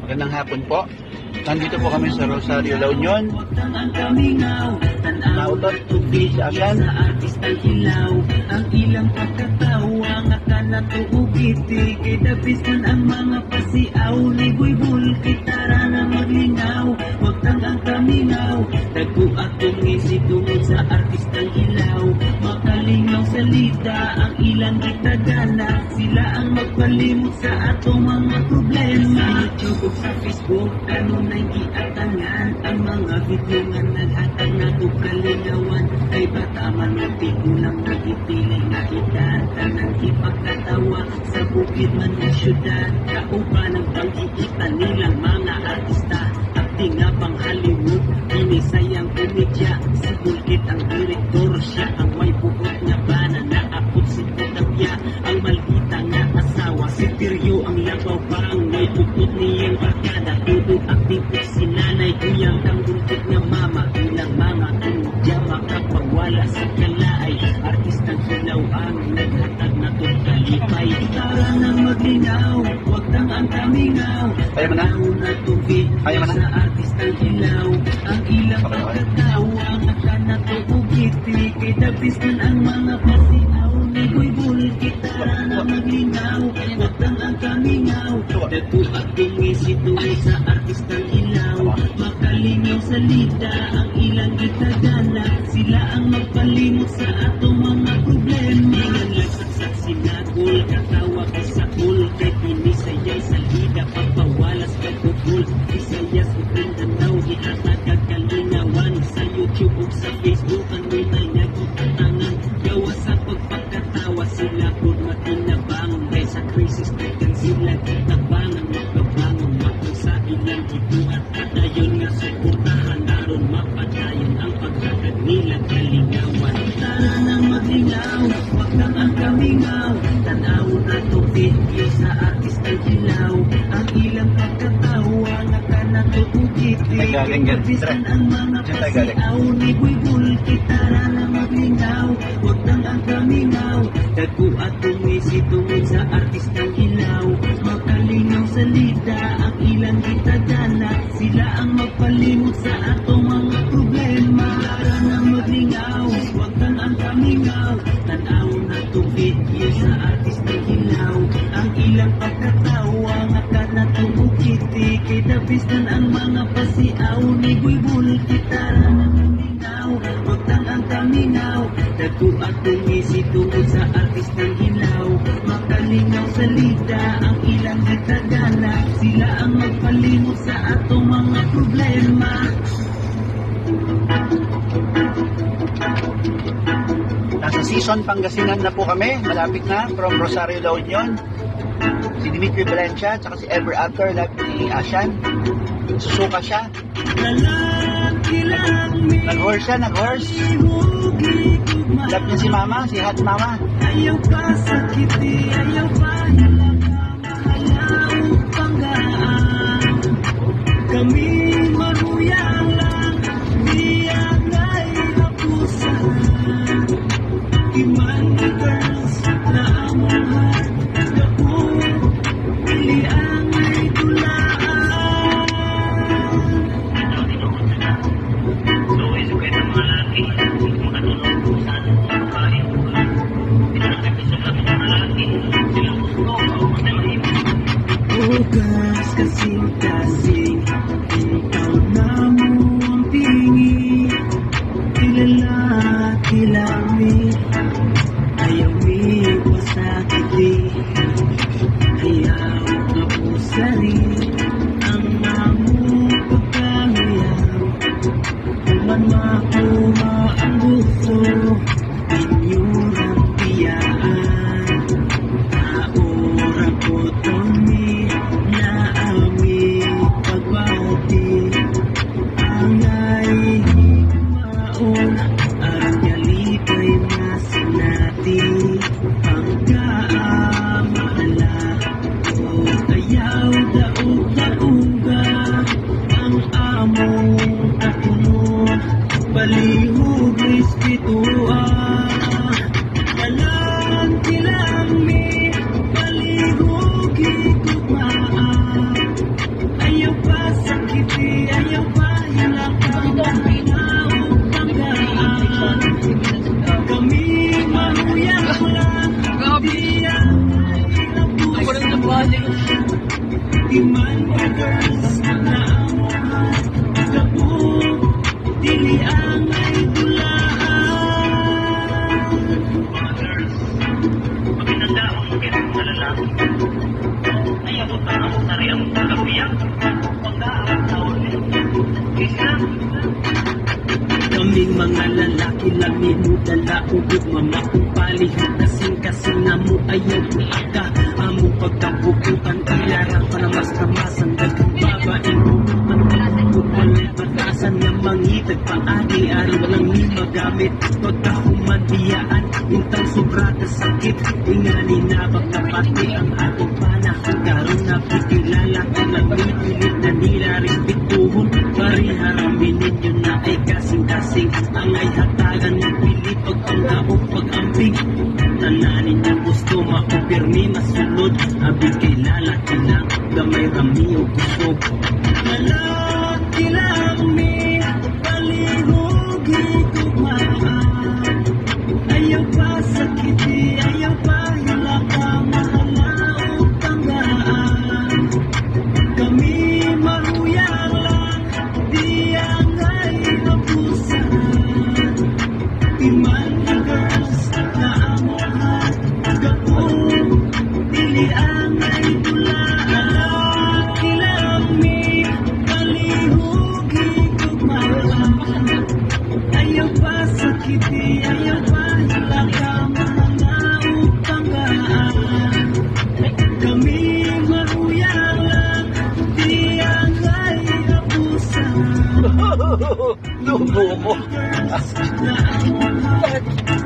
Magandang hapon po. Nandito po kami sa Rosario, La Union. Nautot, tugdi sa Asan. Artistang ilaw, ang ilang pagkatawa nga ka natuugiti. Kay dabis man ang mga pasiaw, ni buybul kitara na maglingaw. Wag tang ang kamingaw, dago akong isip tungod sa artistang ilaw. Makalingaw salita, ang ilang kitagana. Sila ang magpalimot sa atong mga problema. Sa YouTube sa Facebook, ano na'y giatangan. Ang mga video nga naghatag na kalingawan. Kay bata man magtigulang nagipili nga edad. Tanang ipagkatawa sa bukid man ng syudad. Kauban ang pag-iita nilang mga artista. Acting nga pang Hollywood, inisayang komedya. Sa bulkit ang direktor, siya ang may buhot nga bana. Naapot si Putapya, ang maldita nga asawa. Si Tiryo ang labaw, parang may bukot niyang barkada. Tudog acting po si nanay, kuyang kang bulkit nga mama. Ilang mga komedya makapagwala sa kalaay. Artistang hilaw ang naghatag na kalipay. Tara nang maglingaw, wag tang ang kamingaw. Kaya mo na? Na tubig Kaya mo na? sa artistang hilaw. Ang ilang pagkatawa nga ka natuugiti. Kay dabis man ang mga pasinaw. Ni buybul kitara na maglingaw. Wag tang ang kamingaw. Dato at tumisi tuwi sa artistang hilaw. Makalingaw salita ang ilang itagala. Sila ang magpalimot sa atong mga problema. Nagsaksak sinagol, katawa kay sakul. Kay pinisayay salida, pagpawalas kay bukul. Isayas ukring tanaw, iatag kalingawan. Sa YouTube o sa Facebook, ang nunay nga kitatangan. Gawa sa pagpagkatawa, sila kung matinabang. Kay sa crisis, kaya sila kitabangan. Magkabangon, makong sa ilang ituat. Kadayon nga suportahan, naroon mapadayon ang pagkakag nila kalingawan. Tara nang maglingaw, wag kang ang kamingaw. Tanaw na tubig sa artistang hilaw. Ang ilang pagkatawa nga ka natuugiti. Ay, galing yan. Kapisan ang mga Diyan tayo galing. pasiaw. Ni buybul kitara na maglingaw. Wag kang ang kamingaw. Dago at tumisi tungod sa artistang hilaw. Makalingaw salita ang ilang kitagana. Sila ang magpalimot sa atong mga problema. Tara nang maglingaw, wag kang ang kamingaw. Tanaw na tubig sa artistang hilaw. Ang ilang pagkatawa nga ka natuugiti. Kay dabis man ang mga pasiaw. Ni buybul kitara na maglingaw. Wag kang ang kamingaw. Dago at tumisi tungod sa artistang hilaw. Makalingaw salita ang ilang kitagana. Sila ang magpalimot sa atong mga problema. Nasa season Pangasinan na po kami. Malapit na from Rosario, La Union. Si Dimitri Valencia at si Ever After lab ni Asan. Susuka siya. Lalaki lang may Nag-horse siya, nag-horse. Lab niya si Mama, si Hot Mama. ayaw pa sakiti, ayaw pa halaw panggaan. Kami maruyang lang, diyan ay hapusan. Iman the girls na among heart, naku, pili ang may tulaan. Bukas kasing-kasing, ikaw na mo ang pingi. Ilalaki lang mi, ayaw mi pasakiti. Ayaw ka po sari, ang amo pagkahiyaw. Kuman makuma ang gusto, inyurang tiyaan. Aura ko tumi, na ami pagbauti. Ang ay maon, ang yalipay masinati. Ang kaamala, o ayaw daog-daoga. Ang among katunod, balihog respituan. Dalang kilang mi, balihog higugmaan. Ayaw lalaki lami mo dala ubod mamakumpalihog kasing na mo ayaw mo aka amo pagkabukutan ilara pa na mas kamasan daghang babaeng magpalit batasan nga mangitag paagi ari walang ni magamit pagkahumandiyaan intang sobra ka sakit ingani na pagkapati ang atong panahon karon na pikilala ang nagpipilit na nila respetuhon pariharami ninyo na ay kasing-kasing ang ay hatagan ng pilit pagpanggaok pag-amping tananin na gusto maupirmi masunod abi kay lalaki lang gamay rami o kusog lalaki lang mi palihog higugmaan ayaw pa sakiti ayaw pa hilaka mahalaog tanggaan kami mahuyang lang di ang ay hapusan iman na girls na amuhan gapong dili ang ay dulaan kilami palihog higugmaan ayaw pa sakiti ayaw pa hilaka mahalaog tanggaan kami mahuyang lang di ang ay hapusan Lubo mo. na amuhan